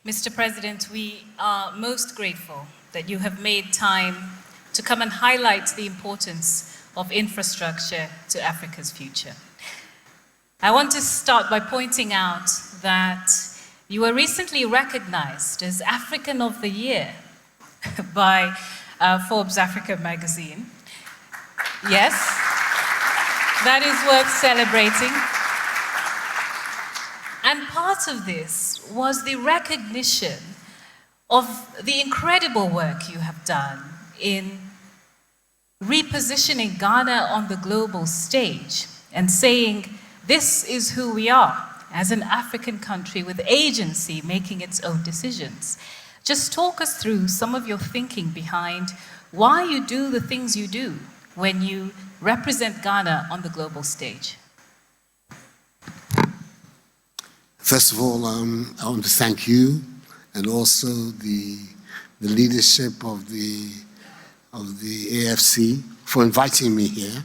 Mr. President, we are most grateful that you have made time to come and highlight the importance of infrastructure to Africa's future. I want to start by pointing out that you were recently recognized as African of the Year by Forbes Africa magazine. Yes, that is worth celebrating. And part of this was the recognition of the incredible work you have done in repositioning Ghana on the global stage and saying, this is who we are as an African country with agency making its own decisions. Just talk us through some of your thinking behind why you do the things you do when you represent Ghana on the global stage. First of all, I want to thank you and also the leadership of the AFC for inviting me here.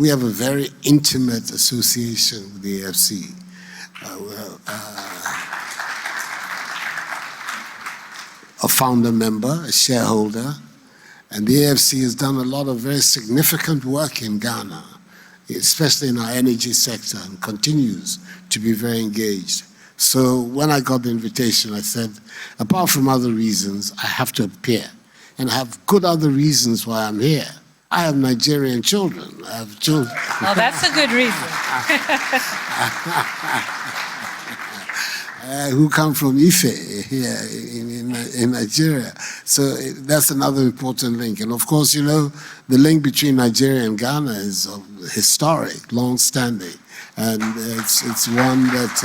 We have a very intimate association with the AFC. A founder member, a shareholder, and the AFC has done a lot of very significant work in Ghana, especially in our energy sector, and continues to be very engaged. So when I got the invitation, I said, apart from other reasons, I have to appear. And I have good other reasons why I'm here. I have Nigerian children. I have children. Well, that's a good reason. Who come from Ife here in Nigeria. So that's another important link. And of course, you know, the link between Nigeria and Ghana is historic, long-standing. And it's one that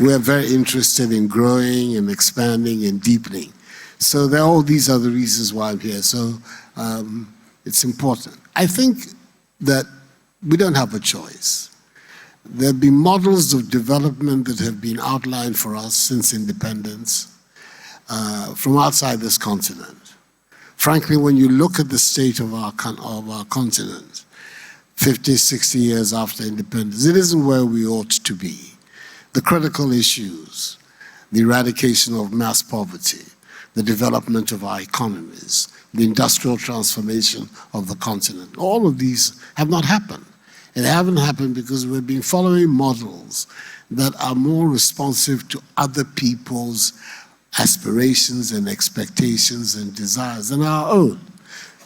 we're very interested in growing and expanding and deepening. So there are all these other reasons why I'm here. So it's important. I think that we don't have a choice. There have been models of development that have been outlined for us since independence from outside this continent. Frankly, when you look at the state of our continent, 50, 60 years after independence, it isn't where we ought to be. The critical issues, the eradication of mass poverty, the development of our economies, the industrial transformation of the continent, all of these have not happened. It haven't happened because we've been following models that are more responsive to other people's aspirations and expectations and desires than our own.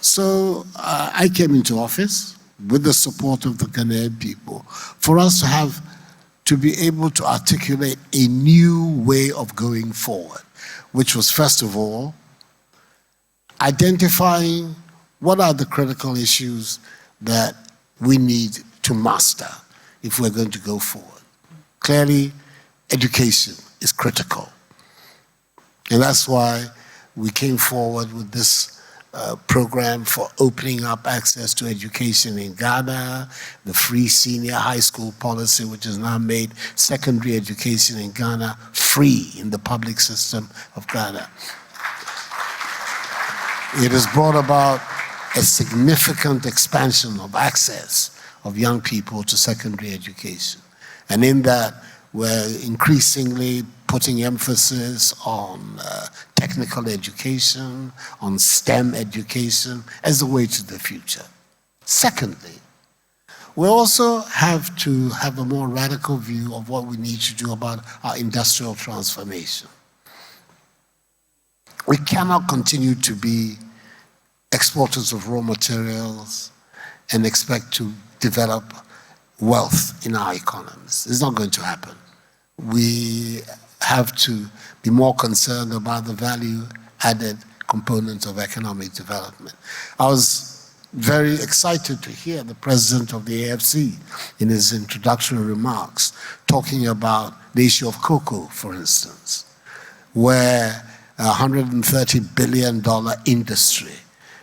So I came into office with the support of the Ghanaian people for us to be able to articulate a new way of going forward, which was, first of all, identifying what are the critical issues that we need to master if we're going to go forward. Clearly, education is critical. And that's why we came forward with this program for opening up access to education in Ghana, the free senior high school policy, which has now made secondary education in Ghana free in the public system of Ghana. It has brought about a significant expansion of access of young people to secondary education. And in that, we're increasingly putting emphasis on technical education, on STEM education as a way to the future. Secondly, we also have to have a more radical view of what we need to do about our industrial transformation. We cannot continue to be exporters of raw materials and expect to develop wealth in our economies. It's not going to happen. We have to be more concerned about the value-added components of economic development. I was very excited to hear the president of the AFC in his introductory remarks talking about the issue of cocoa, for instance, where a $130 billion industry,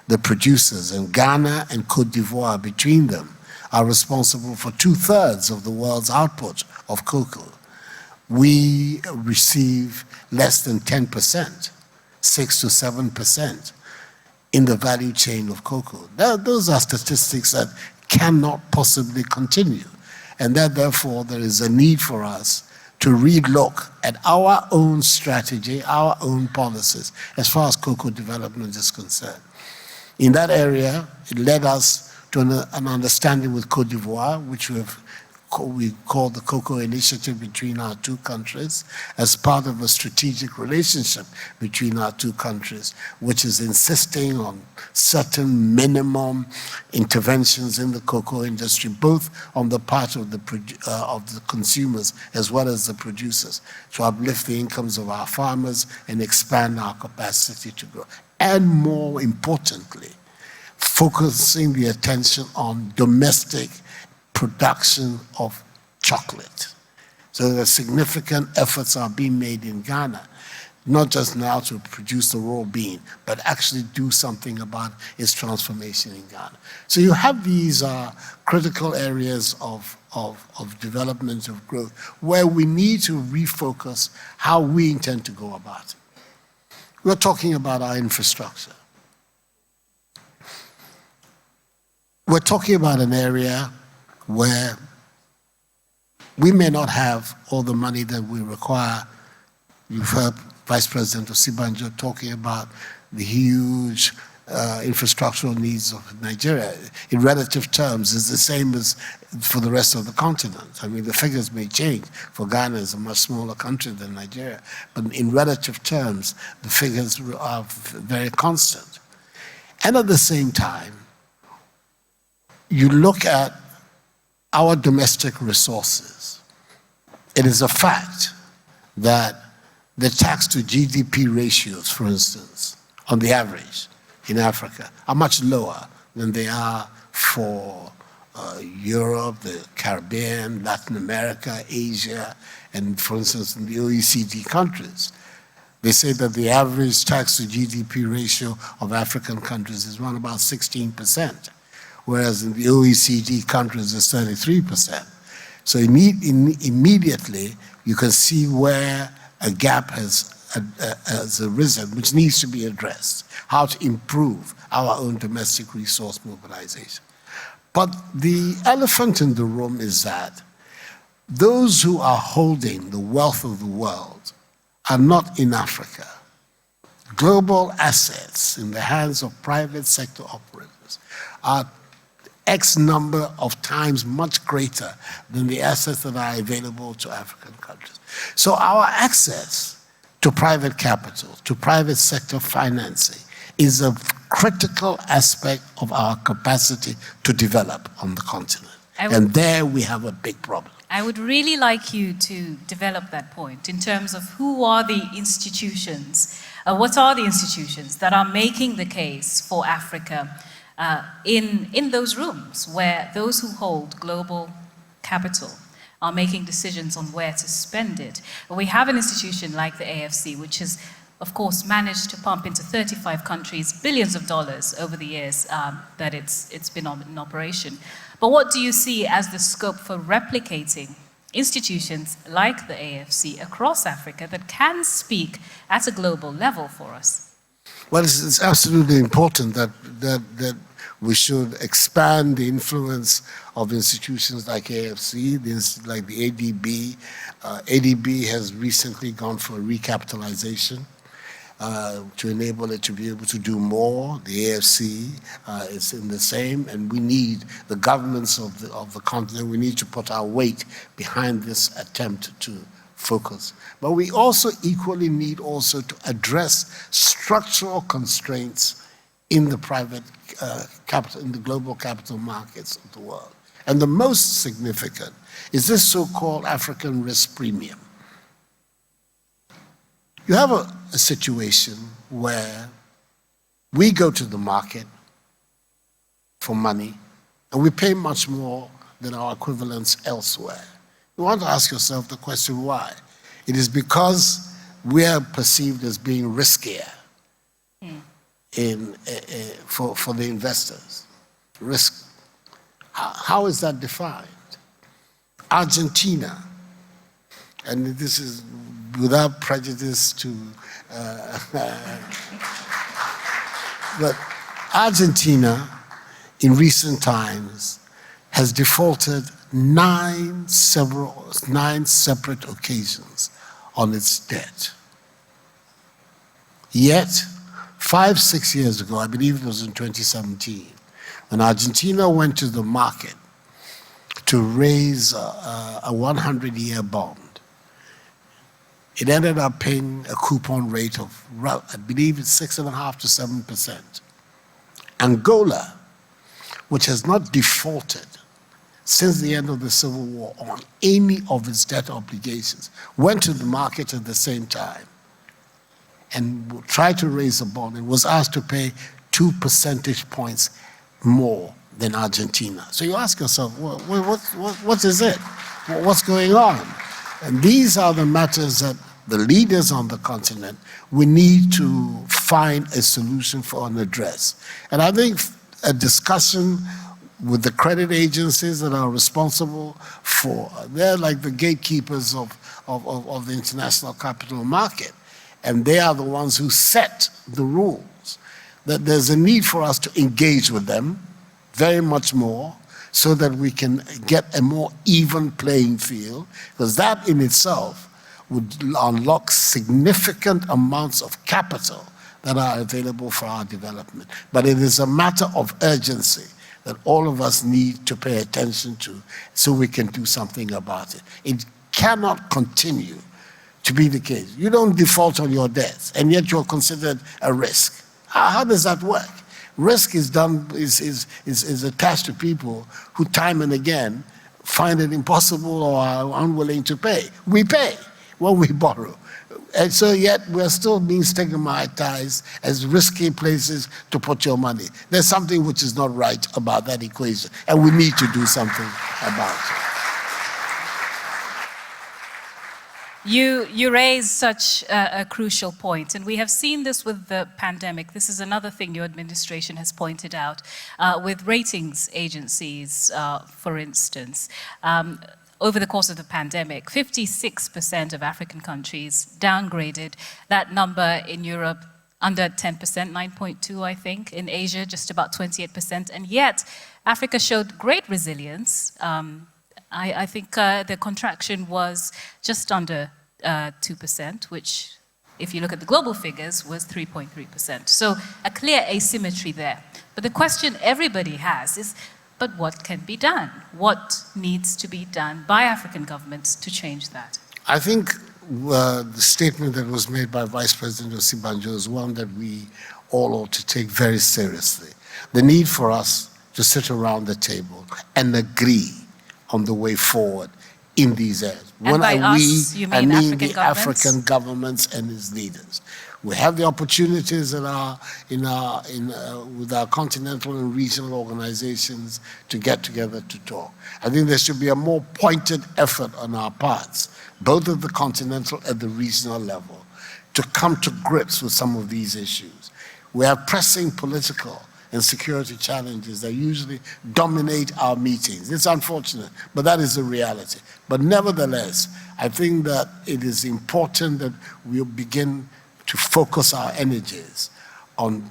the producers in Ghana and Cote d'Ivoire between them are responsible for 2/3 of the world's output of cocoa. We receive less than 10%, 6 to 7% in the value chain of cocoa. Those are statistics that cannot possibly continue. And that therefore there is a need for us to relook at our own strategy, our own policies, as far as cocoa development is concerned. In that area, it led us to an understanding with Côte d'Ivoire, which we call the Cocoa Initiative between our two countries, as part of a strategic relationship between our two countries, which is insisting on certain minimum interventions in the cocoa industry, both on the part of the consumers as well as the producers, to uplift the incomes of our farmers and expand our capacity to grow. And more importantly, focusing the attention on domestic production of chocolate. So the significant efforts are being made in Ghana, not just now to produce the raw bean, but actually do something about its transformation in Ghana. So you have these critical areas of development, of growth, where we need to refocus how we intend to go about it. We're talking about our infrastructure. We're talking about an area where we may not have all the money that we require. You've heard Vice President Osibanjo talking about the huge infrastructural needs of Nigeria. In relative terms, it's the same as for the rest of the continent. I mean, the figures may change. For Ghana, it's a much smaller country than Nigeria. But in relative terms, the figures are very constant. And at the same time, you look at our domestic resources. It is a fact that the tax to GDP ratios, for instance, on the average in Africa, are much lower than they are for Europe, the Caribbean, Latin America, Asia, and for instance, in the OECD countries. They say that the average tax to GDP ratio of African countries is around about 16%. Whereas in the OECD countries it's 33%. So immediately you can see where a gap has arisen, which needs to be addressed, how to improve our own domestic resource mobilization. But the elephant in the room is that those who are holding the wealth of the world are not in Africa. Global assets in the hands of private sector operators are X number of times much greater than the assets that are available to African countries. So our access to private capital, to private sector financing, is a critical aspect of our capacity to develop on the continent. And there we have a big problem. I would really like you to develop that point in terms of who are the institutions, what are the institutions that are making the case for Africa in those rooms where those who hold global capital are making decisions on where to spend it. We have an institution like the AFC, which has, of course, managed to pump into 35 countries billions of dollars over the years that it's been in operation. But what do you see as the scope for replicating institutions like the AFC across Africa that can speak at a global level for us? Well, it's absolutely important that we should expand the influence of institutions like AFC, like the ADB. ADB has recently gone for a recapitalization to enable it to be able to do more. The AFC is in the same, and we need the governments of the continent, we need to put our weight behind this attempt to focus. But we also equally need also to address structural constraints in the private capital, in the global capital markets of the world. And the most significant is this so-called African risk premium. You have a situation where we go to the market for money and we pay much more than our equivalents elsewhere. You want to ask yourself the question, why? It is because we are perceived as being riskier for the investors. Risk. How is that defined? Argentina, and this is without prejudice to, but Argentina in recent times has defaulted nine separate occasions on its debt. Yet, 5-6 years ago, I believe it was in 2017, when Argentina went to the market to raise a 100-year bond, it ended up paying a coupon rate of, I believe it's 6.5% to 7%. Angola, which has not defaulted since the end of the Civil War on any of its debt obligations, went to the market at the same time and tried to raise a bond and was asked to pay 2 percentage points more than Argentina. So you ask yourself, well, what is it? What's going on? And these are the matters that the leaders on the continent, we need to find a solution for and address. And I think a discussion with the credit agencies that are responsible for, they're like the gatekeepers of the international capital market. And they are the ones who set the rules. That there's a need for us to engage with them very much more so that we can get a more even playing field, because that in itself would unlock significant amounts of capital that are available for our development. But it is a matter of urgency that all of us need to pay attention to so we can do something about it. It cannot continue to be the case. You don't default on your debts, and yet you're considered a risk. How does that work? Risk is attached to people who time and again find it impossible or are unwilling to pay. We pay when we borrow. And so yet we're still being stigmatized as risky places to put your money. There's something which is not right about that equation, and we need to do something about it. You raise such a crucial point, and we have seen this with the pandemic. This is another thing your administration has pointed out, with ratings agencies, for instance. Over the course of the pandemic, 56% of African countries downgraded. That number in Europe, under 10%, 9.2, I think. In Asia, just about 28%. And yet, Africa showed great resilience. I think the contraction was just under 2%, which, if you look at the global figures, was 3.3%. So a clear asymmetry there. But the question everybody has is, but what can be done? What needs to be done by African governments to change that? I think the statement that was made by Vice President Osinbajo is one that we all ought to take very seriously. The need for us to sit around the table and agree on the way forward in these areas. And by us, you mean I mean African the governments? African governments and its leaders. We have the opportunities with our continental and regional organizations to get together to talk. I think there should be a more pointed effort on our parts, both at the continental and the regional level, to come to grips with some of these issues. We have pressing political and security challenges that usually dominate our meetings. It's unfortunate, but that is the reality. But nevertheless, I think that it is important that we begin to focus our energies on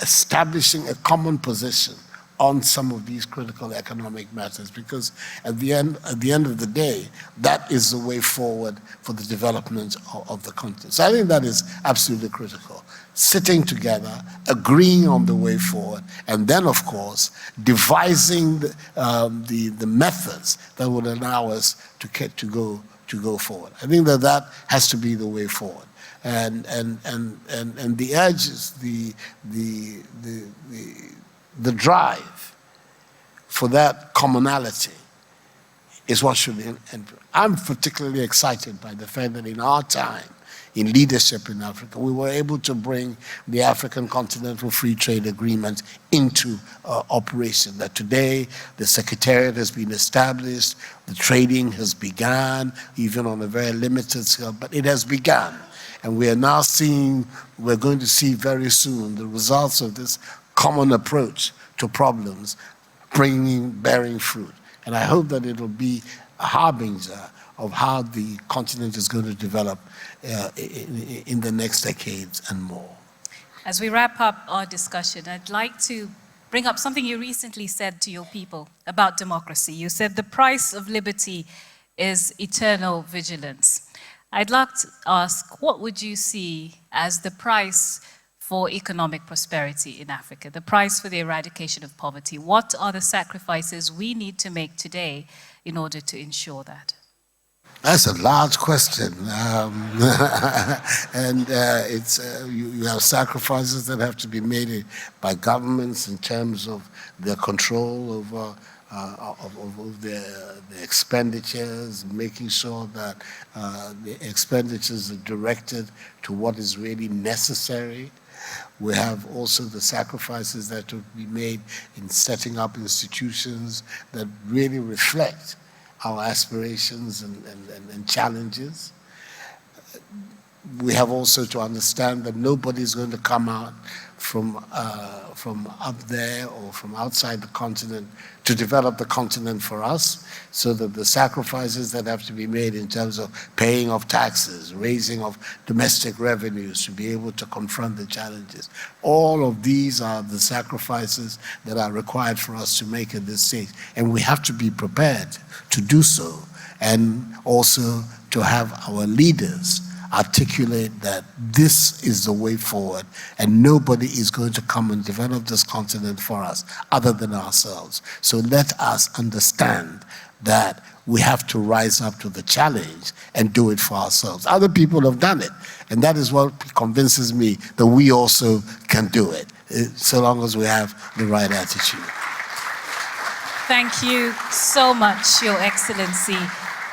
establishing a common position on some of these critical economic matters, because at the end of the day, that is the way forward for the development of the continent. So I think that is absolutely critical. Sitting together, agreeing on the way forward, and then, of course, devising the methods that would allow us to go forward. I think that has to be the way forward. And the urge is the drive for that commonality is what should be. And I'm particularly excited by the fact that in our time, in leadership in Africa, we were able to bring the African Continental Free Trade Agreement into operation. That today, the Secretariat has been established, the trading has begun, even on a very limited scale, but it has begun. And we are now we're going to see very soon the results of this common approach to problems bearing fruit. And I hope that it'll be a harbinger of how the continent is going to develop in the next decades and more. As we wrap up our discussion, I'd like to bring up something you recently said to your people about democracy. You said the price of liberty is eternal vigilance. I'd like to ask, what would you see as the price for economic prosperity in Africa, the price for the eradication of poverty? What are the sacrifices we need to make today in order to ensure that? That's a large question, and you have sacrifices that have to be made by governments in terms of their control of their expenditures, making sure that the expenditures are directed to what is really necessary. We have also the sacrifices that will be made in setting up institutions that really reflect our aspirations and challenges. We have also to understand that nobody's going to come out from up there or from outside the continent to develop the continent for us, so that the sacrifices that have to be made in terms of paying of taxes, raising of domestic revenues to be able to confront the challenges, all of these are the sacrifices that are required for us to make at this stage. And we have to be prepared to do so, and also to have our leaders articulate that this is the way forward, and nobody is going to come and develop this continent for us other than ourselves. So let us understand that we have to rise up to the challenge and do it for ourselves. Other people have done it, and that is what convinces me that we also can do it, so long as we have the right attitude. Thank you so much, Your Excellency.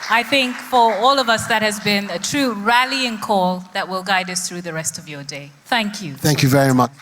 I think for all of us that has been a true rallying call that will guide us through the rest of your day. Thank you. Thank you very much.